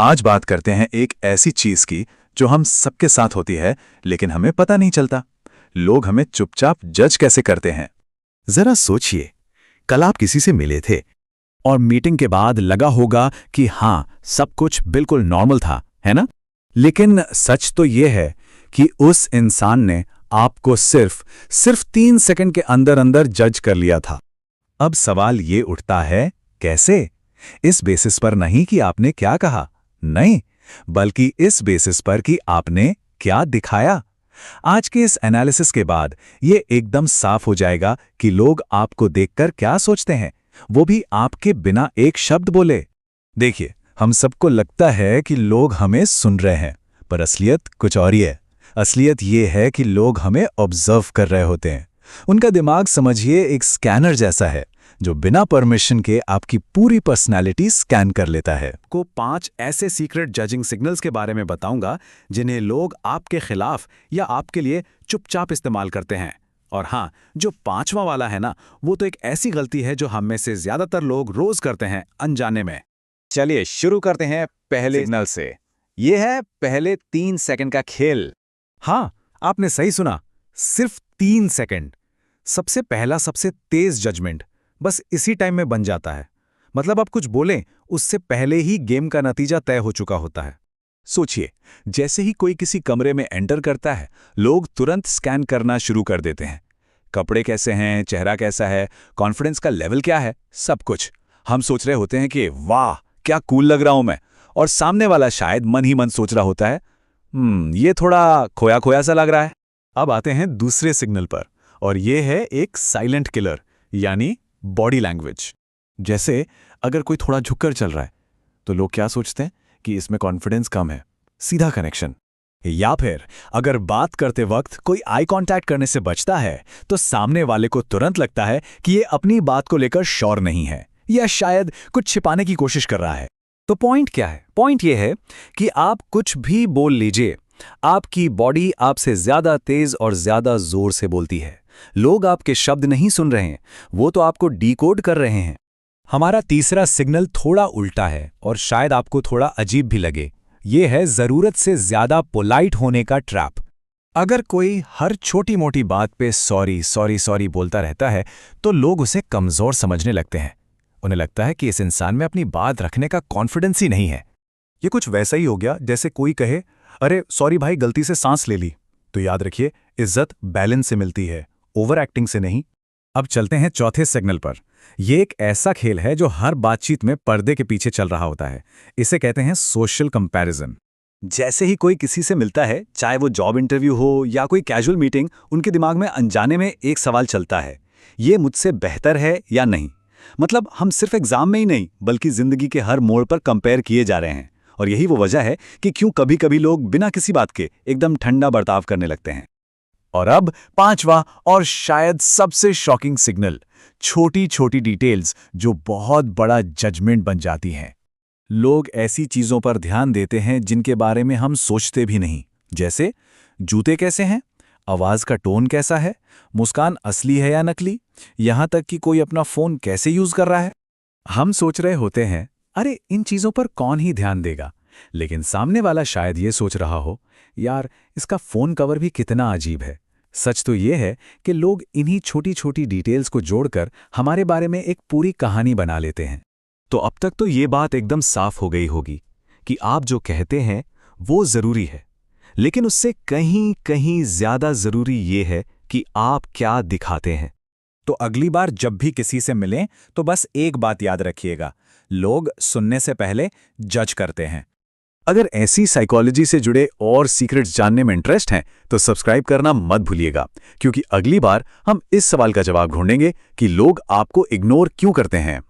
आज बात करते हैं एक ऐसी चीज की जो हम सबके साथ होती है लेकिन हमें पता नहीं चलता। लोग हमें चुपचाप जज कैसे करते हैं। जरा सोचिए, कल आप किसी से मिले थे और मीटिंग के बाद लगा होगा कि हाँ, सब कुछ बिल्कुल नॉर्मल था, है ना? लेकिन सच तो ये है कि उस इंसान ने आपको सिर्फ 3 सेकंड के अंदर अंदर जज कर लिया था। अब सवाल ये उठता है, कैसे? इस बेसिस पर नहीं कि आपने क्या कहा, नहीं, बल्कि इस बेसिस पर कि आपने क्या दिखाया। आज के इस एनालिसिस के बाद ये एकदम साफ हो जाएगा कि लोग आपको देखकर क्या सोचते हैं, वो भी आपके बिना एक शब्द बोले। देखिए, हम सबको लगता है कि लोग हमें सुन रहे हैं, पर असलियत कुछ और ही है। असलियत ये है कि लोग हमें ऑब्जर्व कर रहे होते हैं। उनका दिमाग समझिए एक स्कैनर जैसा है जो बिना परमिशन के आपकी पूरी पर्सनैलिटी स्कैन कर लेता है। को 5 ऐसे सीक्रेट जजिंग सिग्नल्स के बारे में बताऊंगा जिन्हें लोग आपके खिलाफ या आपके लिए चुपचाप इस्तेमाल करते हैं। और हाँ, जो 5वां वाला है ना, वो तो एक ऐसी गलती है जो हम में से ज्यादातर लोग रोज करते हैं अनजाने में। चलिए शुरू करते हैं पहले सिग्नल से। ये है पहले 3 सेकंड का खेल। हाँ, आपने सही सुना, सिर्फ 3 सेकंड। सबसे पहला सबसे तेज जजमेंट बस इसी टाइम में बन जाता है। मतलब आप कुछ बोलें, उससे पहले ही गेम का नतीजा तय हो चुका होता है। सोचिए, जैसे ही कोई किसी कमरे में एंटर करता है, लोग तुरंत स्कैन करना शुरू कर देते हैं। कपड़े कैसे हैं, चेहरा कैसा है, कॉन्फिडेंस का लेवल क्या है, सब कुछ। हम सोच रहे होते हैं कि वाह, क्या कूल लग रहा हूं मैं, और सामने वाला शायद मन ही मन सोच रहा होता है, ये थोड़ा खोया खोया सा लग रहा है। अब आते हैं दूसरे सिग्नल पर, और ये है एक साइलेंट किलर, यानी बॉडी लैंग्वेज। जैसे अगर कोई थोड़ा झुककर चल रहा है तो लोग क्या सोचते हैं कि इसमें कॉन्फिडेंस कम है, सीधा कनेक्शन। या फिर अगर बात करते वक्त कोई आई कांटेक्ट करने से बचता है तो सामने वाले को तुरंत लगता है कि ये अपनी बात को लेकर श्योर नहीं है या शायद कुछ छिपाने की कोशिश कर रहा है। तो पॉइंट क्या है? पॉइंट ये है कि आप कुछ भी बोल लीजिए, आपकी बॉडी आपसे ज्यादा तेज और ज्यादा जोर से बोलती है। लोग आपके शब्द नहीं सुन रहे हैं, वो तो आपको डिकोड कर रहे हैं। हमारा तीसरा सिग्नल थोड़ा उल्टा है और शायद आपको थोड़ा अजीब भी लगे। ये है जरूरत से ज्यादा पोलाइट होने का ट्रैप। अगर कोई हर छोटी मोटी बात पे सॉरी सॉरी सॉरी बोलता रहता है तो लोग उसे कमजोर समझने लगते हैं। उन्हें लगता है कि इस इंसान में अपनी बात रखने का कॉन्फिडेंस ही नहीं है। ये कुछ वैसा ही हो गया जैसे कोई कहे, अरे सॉरी भाई, गलती से सांस ले ली। तो याद रखिए, इज्जत बैलेंस से मिलती है, ओवर एक्टिंग से नहीं। अब चलते हैं चौथे सिग्नल पर। यह एक ऐसा खेल है जो हर बातचीत में पर्दे के पीछे चल रहा होता है। इसे कहते हैं सोशल कंपैरिजन। जैसे ही कोई किसी से मिलता है, चाहे वो जॉब इंटरव्यू हो या कोई कैजुअल मीटिंग, उनके दिमाग में अनजाने में एक सवाल चलता है, ये मुझसे बेहतर है या नहीं। मतलब हम सिर्फ एग्जाम में ही नहीं बल्कि जिंदगी के हर मोड़ पर कंपेयर किए जा रहे हैं। और यही वो वजह है कि क्यों कभी कभी लोग बिना किसी बात के एकदम ठंडा बर्ताव करने लगते हैं। और अब 5वां और शायद सबसे शॉकिंग सिग्नल, छोटी छोटी डिटेल्स जो बहुत बड़ा जजमेंट बन जाती हैं। लोग ऐसी चीजों पर ध्यान देते हैं जिनके बारे में हम सोचते भी नहीं, जैसे जूते कैसे हैं, आवाज का टोन कैसा है, मुस्कान असली है या नकली, यहां तक कि कोई अपना फोन कैसे यूज कर रहा है। हम सोच रहे होते हैं, अरे इन चीजों पर कौन ही ध्यान देगा, लेकिन सामने वाला शायद ये सोच रहा हो, यार इसका फोन कवर भी कितना अजीब है। सच तो ये है कि लोग इन्हीं छोटी छोटी डिटेल्स को जोड़कर हमारे बारे में एक पूरी कहानी बना लेते हैं। तो अब तक तो ये बात एकदम साफ हो गई होगी कि आप जो कहते हैं वो जरूरी है, लेकिन उससे कहीं कहीं ज्यादा जरूरी ये है कि आप क्या दिखाते हैं। तो अगली बार जब भी किसी से मिलें तो बस एक बात याद रखिएगा, लोग सुनने से पहले जज करते हैं। अगर ऐसी साइकोलॉजी से जुड़े और सीक्रेट्स जानने में इंटरेस्ट है तो सब्सक्राइब करना मत भूलिएगा, क्योंकि अगली बार हम इस सवाल का जवाब ढूंढेंगे कि लोग आपको इग्नोर क्यों करते हैं।